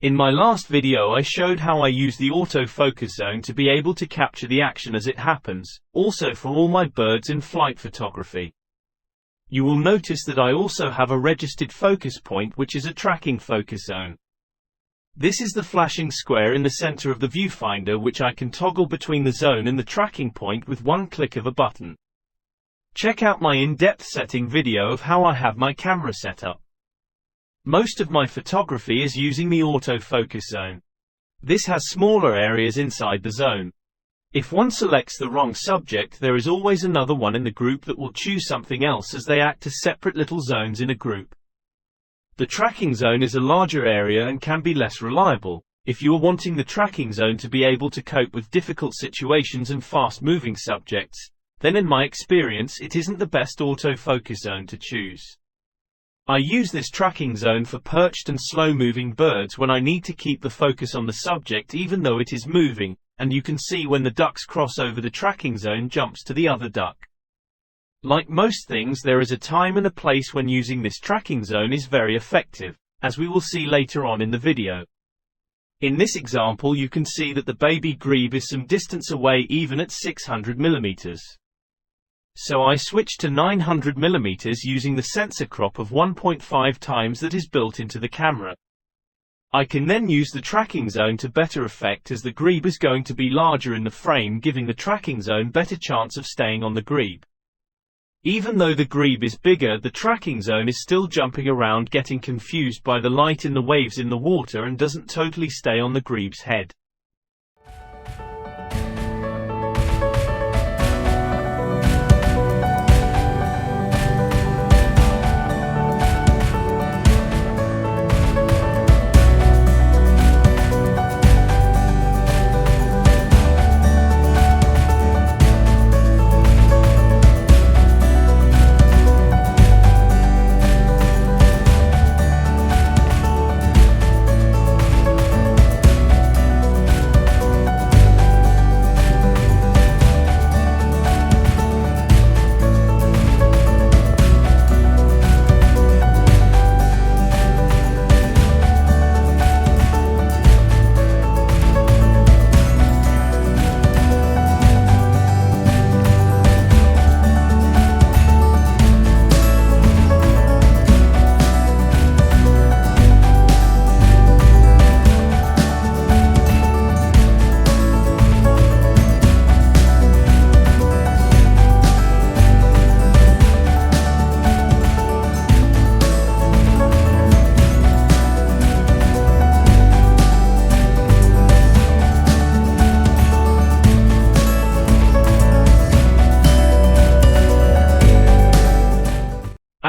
In my last video I showed how I use the autofocus zone to be able to capture the action as it happens, also for all my birds in flight photography. You will notice that I also have a registered focus point, which is a tracking focus zone. This is the flashing square in the center of the viewfinder, which I can toggle between the zone and the tracking point with one click of a button. Check out my in-depth setting video of how I have my camera set up. Most of my photography is using the autofocus zone. This has smaller areas inside the zone. If one selects the wrong subject, there is always another one in the group that will choose something else, as they act as separate little zones in a group. The tracking zone is a larger area and can be less reliable. If you are wanting the tracking zone to be able to cope with difficult situations and fast-moving subjects, then in my experience it isn't the best autofocus zone to choose. I use this tracking zone for perched and slow-moving birds when I need to keep the focus on the subject even though it is moving, and you can see when the ducks cross over, the tracking zone jumps to the other duck. Like most things, there is a time and a place when using this tracking zone is very effective, as we will see later on in the video. In this example you can see that the baby grebe is some distance away even at 600 mm. So I switched to 900 mm using the sensor crop of 1.5 times that is built into the camera. I can then use the tracking zone to better effect, as the grebe is going to be larger in the frame, giving the tracking zone better chance of staying on the grebe. Even though the grebe is bigger, the tracking zone is still jumping around, getting confused by the light in the waves in the water, and doesn't totally stay on the grebe's head.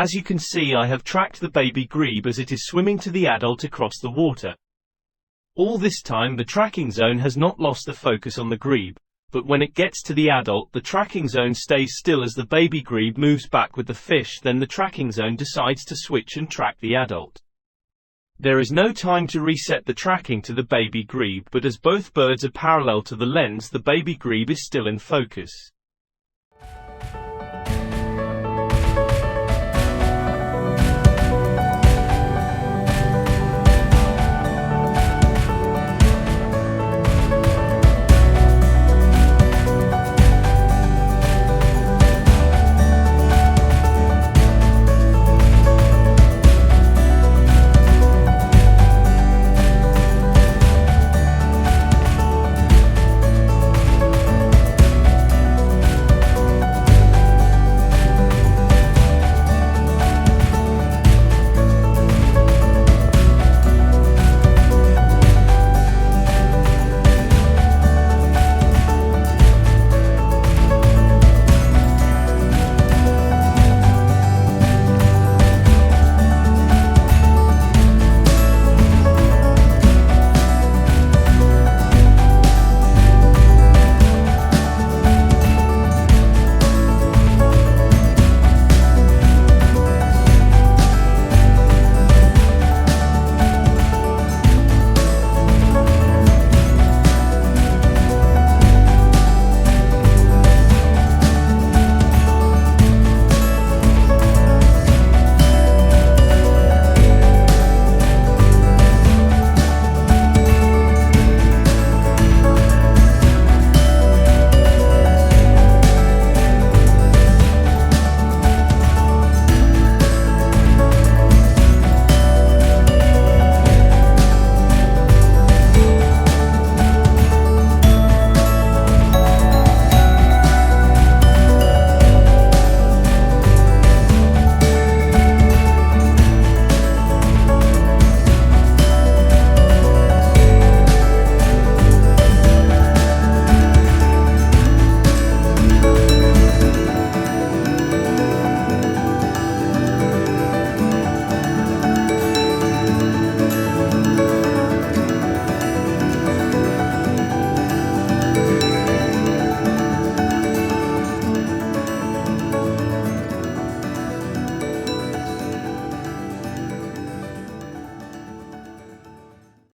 As you can see, I have tracked the baby grebe as it is swimming to the adult across the water. All this time the tracking zone has not lost the focus on the grebe, but when it gets to the adult the tracking zone stays still as the baby grebe moves back with the fish. Then the tracking zone decides to switch and track the adult. There is no time to reset the tracking to the baby grebe, but as both birds are parallel to the lens, the baby grebe is still in focus.